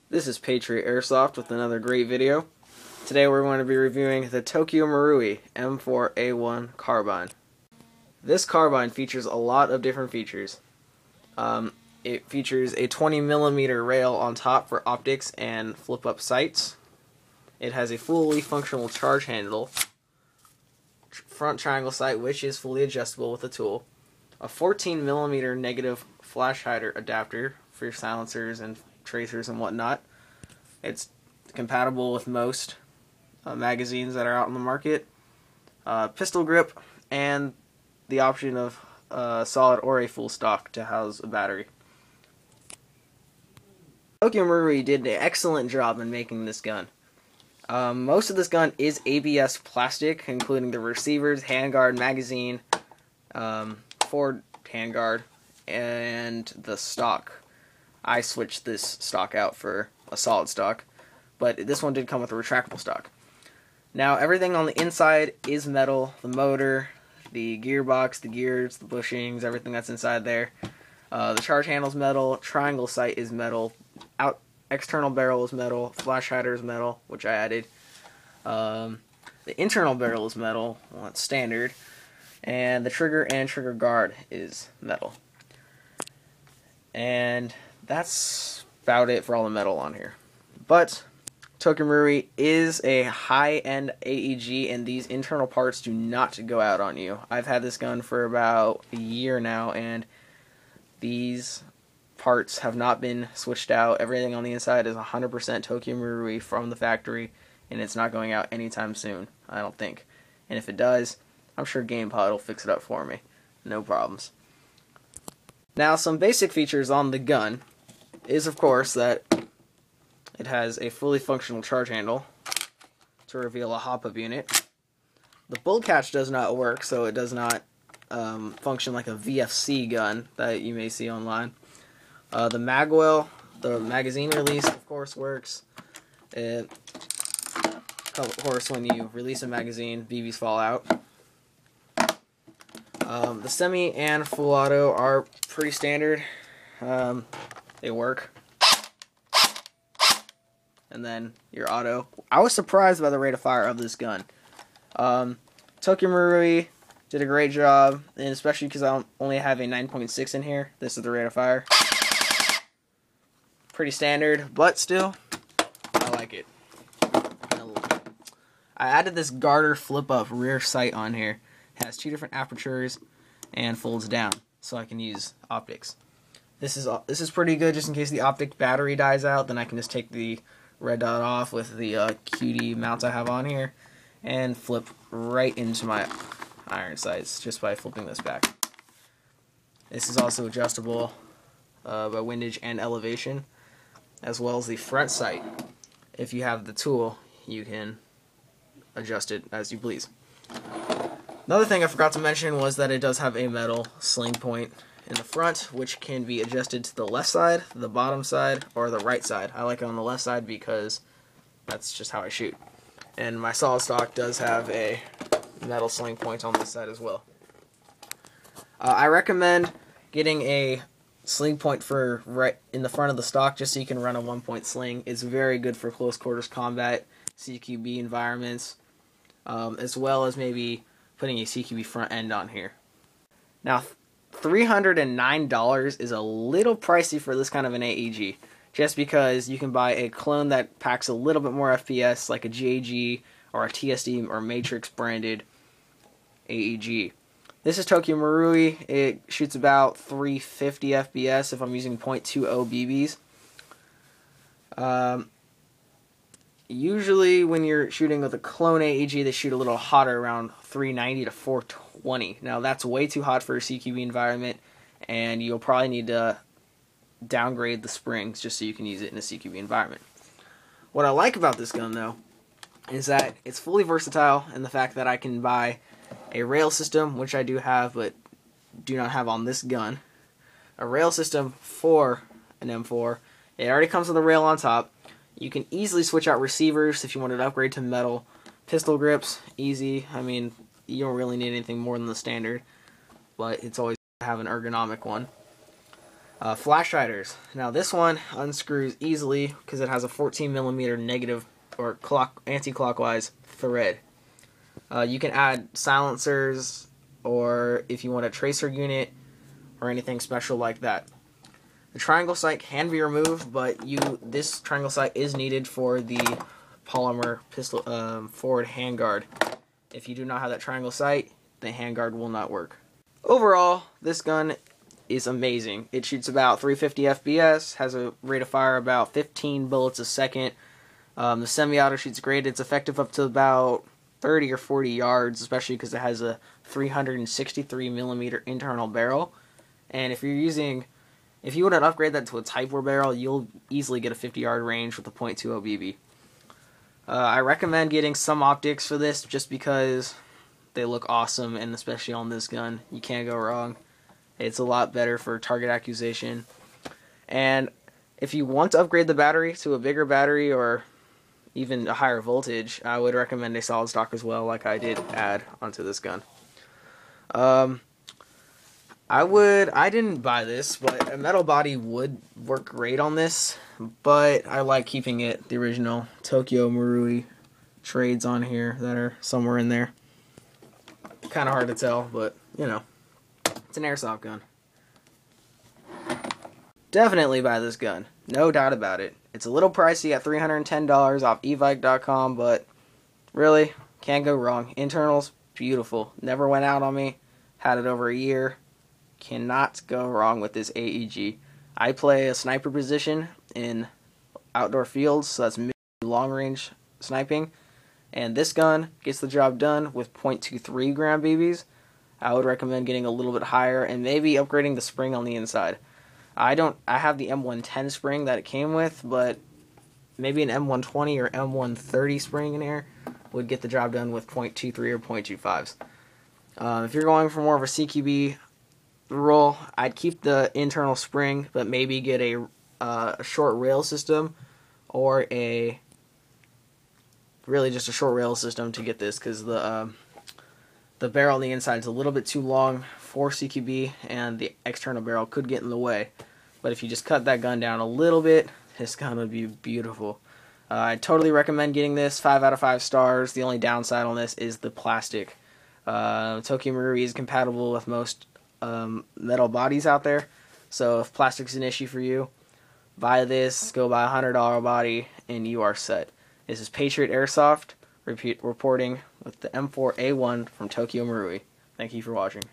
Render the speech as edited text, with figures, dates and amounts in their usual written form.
This is Patriot Airsoft with another great video. Today we're going to be reviewing the Tokyo Marui M4-A1 Carbine. This carbine features a lot of different features. It features a 20mm rail on top for optics and flip-up sights. It has a fully functional charge handle, front triangle sight which is fully adjustable with a tool, a 14mm negative flash hider adapter for your silencers and tracers and whatnot. It's compatible with most magazines that are out in the market. Pistol grip and the option of solid or a full stock to house a battery. Tokyo Marui did an excellent job in making this gun. Most of this gun is ABS plastic, including the receivers, handguard, magazine, forward handguard, and the stock. I switched this stock out for a solid stock, but this one did come with a retractable stock. Now everything on the inside is metal, the motor, the gearbox, the gears, the bushings, everything that's inside there. The charge handle is metal, triangle sight is metal, external barrel is metal, flash hider is metal, which I added. The internal barrel is metal, well, it's standard, and the trigger and trigger guard is metal. And that's about it for all the metal on here. But Tokyo Marui is a high-end AEG, and these internal parts do not go out on you. I've had this gun for about a year now, and these parts have not been switched out. Everything on the inside is 100% Tokyo Marui from the factory, and it's not going out anytime soon, I don't think. And if it does, I'm sure GamePod will fix it up for me. No problems. Now, some basic features on the gun is, of course, that it has a fully functional charge handle to reveal a hop-up unit. The bullet catch does not work, so it does not function like a VFC gun that you may see online. The magwell, the magazine release, of course, works. Of course, when you release a magazine, BBs fall out. The semi and full auto are pretty standard. They work. And then your auto. I was surprised by the rate of fire of this gun. Tokyo Marui did a great job, and especially because I only have a 9.6 in here. This is the rate of fire. Pretty standard, but still, I like it. I added this garter flip-up rear sight on here. It has two different apertures and folds down, so I can use optics. This is pretty good just in case the optic battery dies out. Then I can just take the red dot off with the QD mounts I have on here and flip right into my iron sights just by flipping this back. This is also adjustable by windage and elevation, as well as the front sight. If you have the tool, you can adjust it as you please. Another thing I forgot to mention was that it does have a metal sling point in the front, which can be adjusted to the left side, the bottom side, or the right side. I like it on the left side because that's just how I shoot. And my solid stock does have a metal sling point on this side as well. I recommend getting a sling point for right in the front of the stock just so you can run a 1-point sling. It's very good for close quarters combat, CQB environments, as well as maybe putting a CQB front end on here. Now, $309 is a little pricey for this kind of an AEG, just because you can buy a clone that packs a little bit more FPS, like a GAG or a TSD or Matrix branded AEG. This is Tokyo Marui. It shoots about 350 FPS if I'm using .20 BBs. Usually when you're shooting with a clone AEG, they shoot a little hotter, around 390 to 420. Now that's way too hot for a CQB environment, and you'll probably need to downgrade the springs just so you can use it in a CQB environment. What I like about this gun, though, is that it's fully versatile in the fact that I can buy a rail system, which I do have but do not have on this gun. A rail system for an M4. It already comes with a rail on top. You can easily switch out receivers if you wanted to upgrade to metal. Pistol grips, easy. I mean, you don't really need anything more than the standard, but it's always good to have an ergonomic one. Flash hiders. Now this one unscrews easily because it has a 14mm negative or anti-clockwise thread. You can add silencers, or if you want a tracer unit or anything special like that. The triangle sight can be removed, but this triangle sight is needed for the polymer pistol forward handguard. If you do not have that triangle sight, the handguard will not work. Overall, this gun is amazing. It shoots about 350 FPS, has a rate of fire about 15 bullets a second. The semi-auto shoots great. It's effective up to about 30 or 40 yards, especially because it has a 363mm internal barrel. And if you want to upgrade that to a Type 4 barrel, you'll easily get a 50-yard range with a .20 BB. I recommend getting some optics for this just because they look awesome, and especially on this gun, you can't go wrong. It's a lot better for target acquisition. And if you want to upgrade the battery to a bigger battery or even a higher voltage, I would recommend a solid stock as well, like I did add onto this gun. I didn't buy this, but a metal body would work great on this, but I like keeping it the original Tokyo Marui trades on here that are somewhere in there. Kind of hard to tell, but you know, it's an airsoft gun. Definitely buy this gun, no doubt about it. It's a little pricey at $310 off evike.com, but really, can't go wrong. Internals, beautiful. Never went out on me. Had it over a year. Cannot go wrong with this AEG. I play a sniper position in outdoor fields, so that's mid-long range sniping. And this gun gets the job done with .23 gram BBs. I would recommend getting a little bit higher and maybe upgrading the spring on the inside. I have the M110 spring that it came with, but maybe an M120 or M130 spring in here would get the job done with .23 or .25s. If you're going for more of a CQB roll, I'd keep the internal spring, but maybe get a short rail system, or really just a short rail system to get this, because the barrel on the inside is a little bit too long for CQB, and the external barrel could get in the way. But if you just cut that gun down a little bit, this gun would be beautiful. I totally recommend getting this. 5 out of 5 stars. The only downside on this is the plastic. Tokyo Marui is compatible with most metal bodies out there, so if plastic's an issue for you, buy this, go buy a $100 body, and you are set. This is Patriot Airsoft reporting with the M4-A1 from Tokyo Marui. Thank you for watching.